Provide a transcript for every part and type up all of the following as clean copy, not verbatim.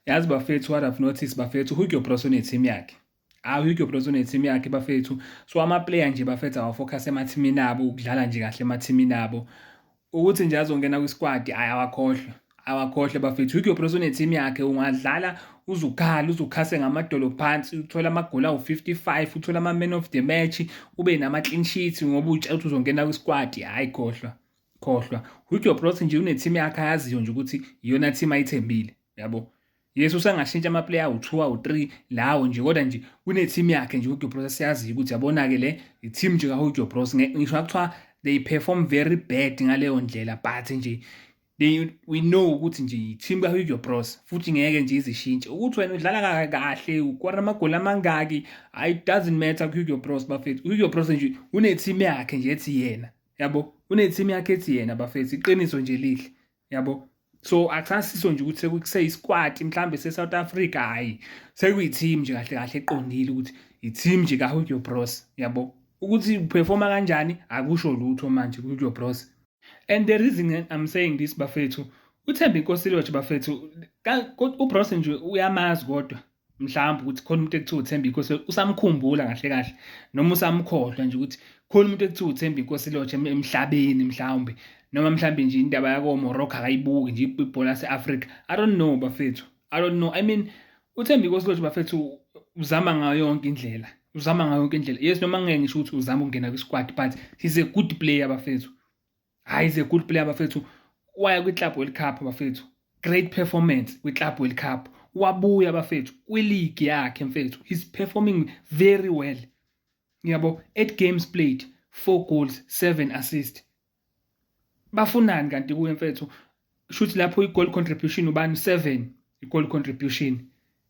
Yazi bafethu, what I've noticed bafethu, Hugo Bros une-team yakhe. Hugo Bros une-team yakhe bafethu. So ama-player nje bafethu awafocus emathimini abo, ukudlala nje kahle emathimini abo. Ukuthi nje azongena kwi-squad, awakhohlwe bafethu. Hugo Bros une-team yakhe, ungadlala uzukhase ngamadolo phansi, uthole amagoli awu-55, uthole ama-man of the match, ube nama-clean sheets ngoba utshela ukuthi uzongena kwi-squad, khohlwa. Hugo Bros nje une-team yakhe ayaziyo nje ukuthi iyona team ayithembile, yabo. Yesu usangashintsha ama-player awu-2 awu-3 lawo nje, kodwa nje une-team yakhe nje uHugo Bros siyaziyo ukuthi yabona-ke le i-team nje kaHugo Bros. Ngisho kuthiwa they perform very bad ngaleyo ndlela, but nje we know ukuthi nje i-team kaHugo Bros futhi ngeke nje izishintshe. Ukuthi wena udlala kahle, ukora amagoli amangaki, it doesn't matter kuHugo Bros bafethu. Hugo Bros nje une-team yakhe nje ethi yena, yabo. Une-team yakhe ethi yena bafethu, iqiniso nje lihle, yabo. So akusasiso nje ukuthi sekuyisquad mhlambe se-South Africa, hayi sekuyi-team nje kahle kahle eqondile ukuthi i-team nje kaHugo Bros, yabo. Ukuthi uperforma kanjani akusho lutho manje kuHugo Bros. And the reason I'm saying this bafethu, uThembi Nkosi-Lorch bafethu, uBros nje uyamazi kodwa mhlawumbe ukuthi khona umuntu ekuthiwa uThembi Nkosi, usamkhumbula kahle kahle noma usamkhohlwa nje ukuthi khona umuntu ekuthiwa uThembi Nkosi-Lorch emhlabeni mhlawumbe, noma mhlawumbe nje indaba yako Morocco akayibuki nje ibhola lase-Africa. I don't know bafethu, I don't know. I mean uThembi Nkosi-Lorch bafethu uzama ngayo yonke indlela, yes, noma ngeke ngisho ukuthi uzama ukungena kwi-squad, but he's a good player bafethu. He's a good player bafethu. Waya kwi-Club World Cup bafethu, great performance kwi-Club World Cup. Wabuya bafethu kwi-league yakhe mfethu, he's performing very well, yabo. 8 games played, 4 goals, 7 assists. Bafunani kanti kuye mfethu? Shuthi lapho i-goal contribution ubani 7, i-goal contribution.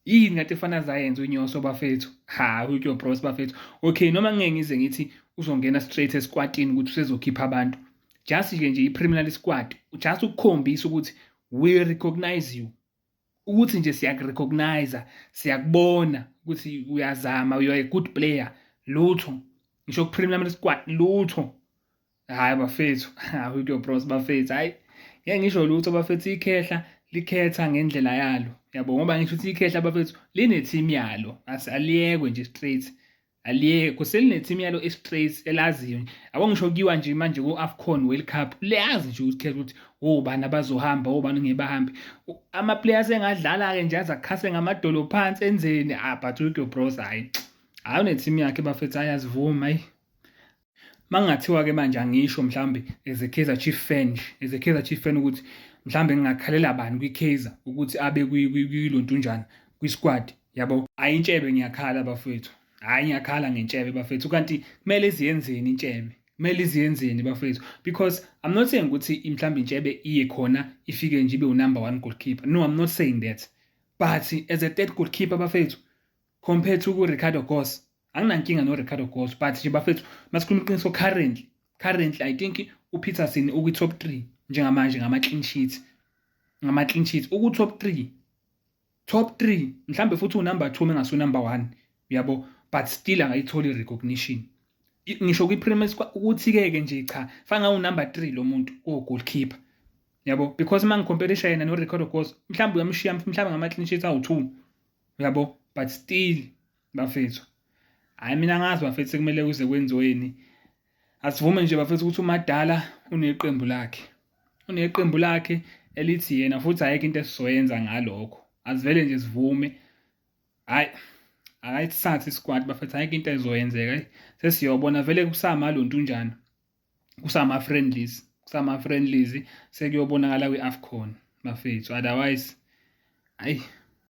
Yini ngathi efana zayenza uNyoso bafethu? Hugo Bros bafethu. Okay, noma ngeke ngize ngithi uzongena straight esquadini ukuthi usezokhipha abantu. Just nje i-preliminary squad, just ukukhombisa ukuthi we recognize you. Ukuthi nje siyakurecognize, siyakubona ukuthi uyazama, you are a good player. Lutho. Ngisho ku-preliminary squad lutho. Bafethu, Hugo Bros bafethu, hayi ngeke ngisho lutho bafethu. Ikhehla likhetha ngendlela yalo, yabo, ngoba ngisho ukuthi ikhehla bafethu line-team yalo, aliyekwe nje straight, aliyekwe seline-team yalo straight elaziyo. Yabo ngisho kuyiwa nje manje ku-AFCON World Cup, leyazi nje ukuthi obani abazohamba, obani ngebahambi. Ama-players engadlala-ke nje azakhase ngamadolo phansi enzeni, but Hugo Bros hayi une-team yakhe bafethu, ayazivuma. Hayi mangathiwa-ke manje angisho mhlambe as a Kaizer Chiefs fan ukuthi mhlambe ngingakhalela bani kwi-Kaizer ukuthi abe kuyilontunjana kwi-squad, yabo. Intshebe ngiyakhala bafethu, ngiyakhala ngentshebe bafethu, kanti kumele ziyenzeni intshebe, kumele iziyenzeni bafethu, because I'm not saying ukuthi mhlambe intshebe iye khona ifike nje ibe u-number 1 goalkeeper. No, I'm not saying that, but as a third goalkeeper bafethu compared to Ricardo Goss, anginankinga no-Ricardo Goss, but nje bafethu masikhuluma iqiniso, currently I think uPeterson ukwi-top 3 njengamanje ngama-clean sheets, uku-top 3 mhlambe futhi u-number 2 mengase u-number 1, yabo, but still angayitholi i-recognition. Ngisho kwi-Premier Squad ukuthi-ke nje cha, fanga u-number 3 lo muntu o-goalkeeper, yabo, because mangikomparisha yena no-Ricardo Goss mhlambe uyamshiya mhlambe ngama-clean sheets awu-2, yabo, but still bafethu, mina ngazi bafethu kumele kuze kwenziweni. Asivume nje bafethu ukuthi uMadala uneqembu lakhe elithi yena, futhi ayikho into esizoyenza ngalokho. Asivele nje sivume, sathi squad bafethu, ayikho into ezoyenzeka. Sesiyobona vele kusamalontunjana, kusama-friendlies sekuyobonakala kwi-AFCON bafethu, otherwise